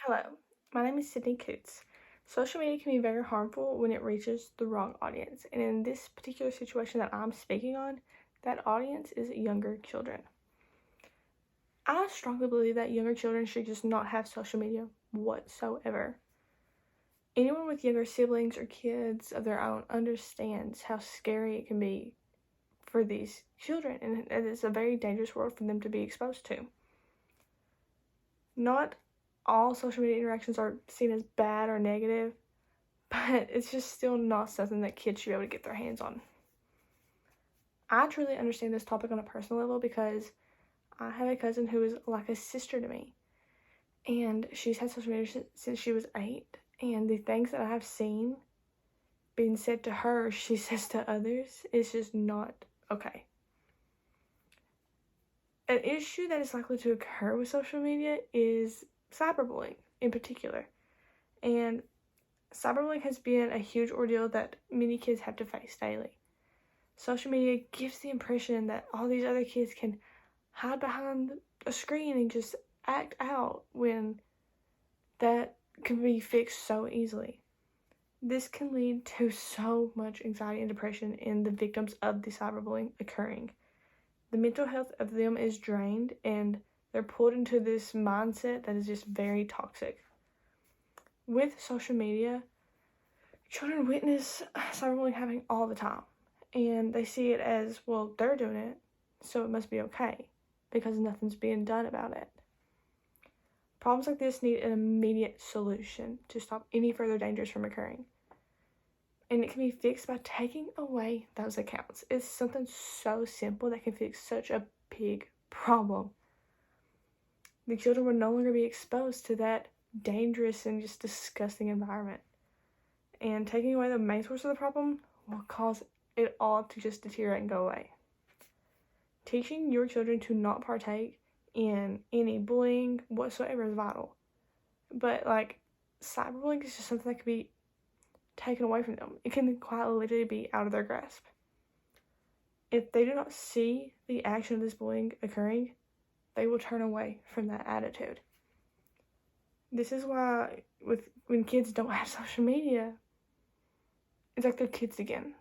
Hello, my name is Sydney Coots. Social media can be very harmful when it reaches the wrong audience, and in this particular situation that I'm speaking on, that audience is younger children. I strongly believe that younger children should just not have social media whatsoever. Anyone with younger siblings or kids of their own understands how scary it can be for these children, and it's a very dangerous world for them to be exposed to. Not all social media interactions are seen as bad or negative, but it's just still not something that kids should be able to get their hands on. I truly understand this topic on a personal level because I have a cousin who is like a sister to me, and she's had social media since she was 8, and the things that I have seen being said to her, she says to others, is just not okay. An issue that is likely to occur with social media is cyberbullying in particular. And cyberbullying has been a huge ordeal that many kids have to face daily. Social media gives the impression that all these other kids can hide behind a screen and just act out when that can be fixed so easily. This can lead to so much anxiety and depression in the victims of the cyberbullying occurring. The mental health of them is drained and they're pulled into this mindset that is just very toxic. With social media, children witness cyberbullying happening all the time, and they see it as, well, they're doing it, so it must be okay, because nothing's being done about it. Problems like this need an immediate solution to stop any further dangers from occurring. And it can be fixed by taking away those accounts. It's something so simple that can fix such a big problem. The children will no longer be exposed to that dangerous and just disgusting environment. And taking away the main source of the problem will cause it all to just deteriorate and go away. Teaching your children to not partake in any bullying whatsoever is vital. But cyberbullying is just something that can be taken away from them. It can quite literally be out of their grasp. If they do not see the action of this bullying occurring, they will turn away from that attitude. This is why when kids don't have social media, it's like they're kids again.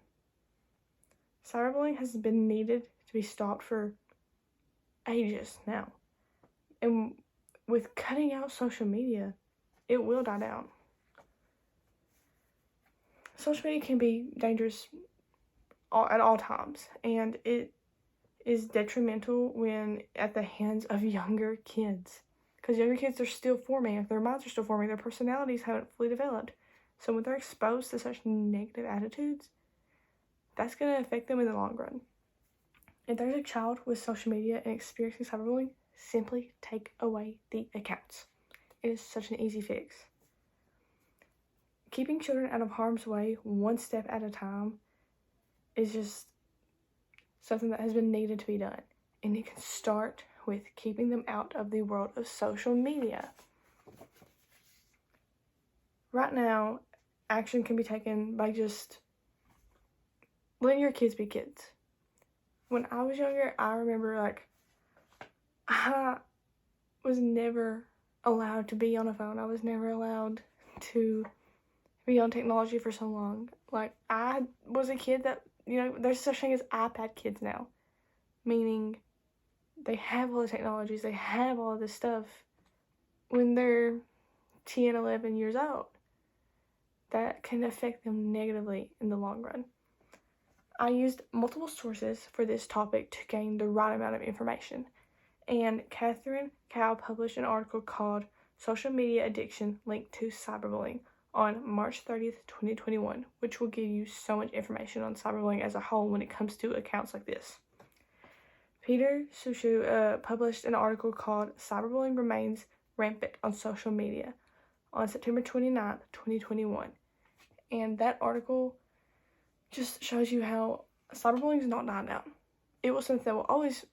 Cyberbullying has been needed to be stopped for ages now. And with cutting out social media, it will die down. Social media can be dangerous at all times, and it is detrimental when at the hands of younger kids. Because younger kids are still forming, their minds are still forming, their personalities haven't fully developed. So when they're exposed to such negative attitudes, that's going to affect them in the long run. If there's a child with social media and experiencing cyberbullying, simply take away the accounts. It is such an easy fix. Keeping children out of harm's way, one step at a time, is just something that has been needed to be done. And it can start with keeping them out of the world of social media. Right now, action can be taken by just letting your kids be kids. When I was younger, I remember I was never allowed to be on a phone. I was never allowed to be on technology for so long. I was a kid that, there's such thing as iPad kids now. Meaning they have all the technologies, they have all this stuff when they're 10, 11 years old. That can affect them negatively in the long run. I used multiple sources for this topic to gain the right amount of information. And Catherine Cow published an article called Social Media Addiction Linked to Cyberbullying on March 30th, 2021, which will give you so much information on cyberbullying as a whole when it comes to accounts like this. Peter Sushu published an article called Cyberbullying Remains Rampant on Social Media on September 29th, 2021. And that article just shows you how cyberbullying is not dying down. It was something that will always,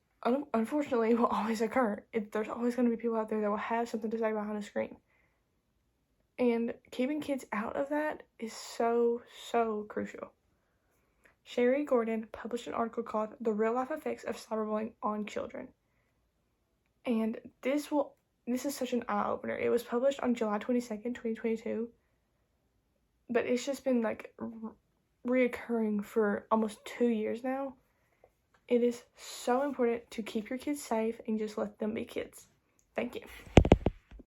unfortunately, will always occur. There's always going to be people out there that will have something to say behind a screen. And keeping kids out of that is so, so crucial. Sherry Gordon published an article called The Real Life Effects of Cyberbullying on Children. And this will this is such an eye-opener. It was published on July 22nd, 2022, but it's just been like reoccurring for almost 2 years now. It is so important to keep your kids safe and just let them be kids. Thank you.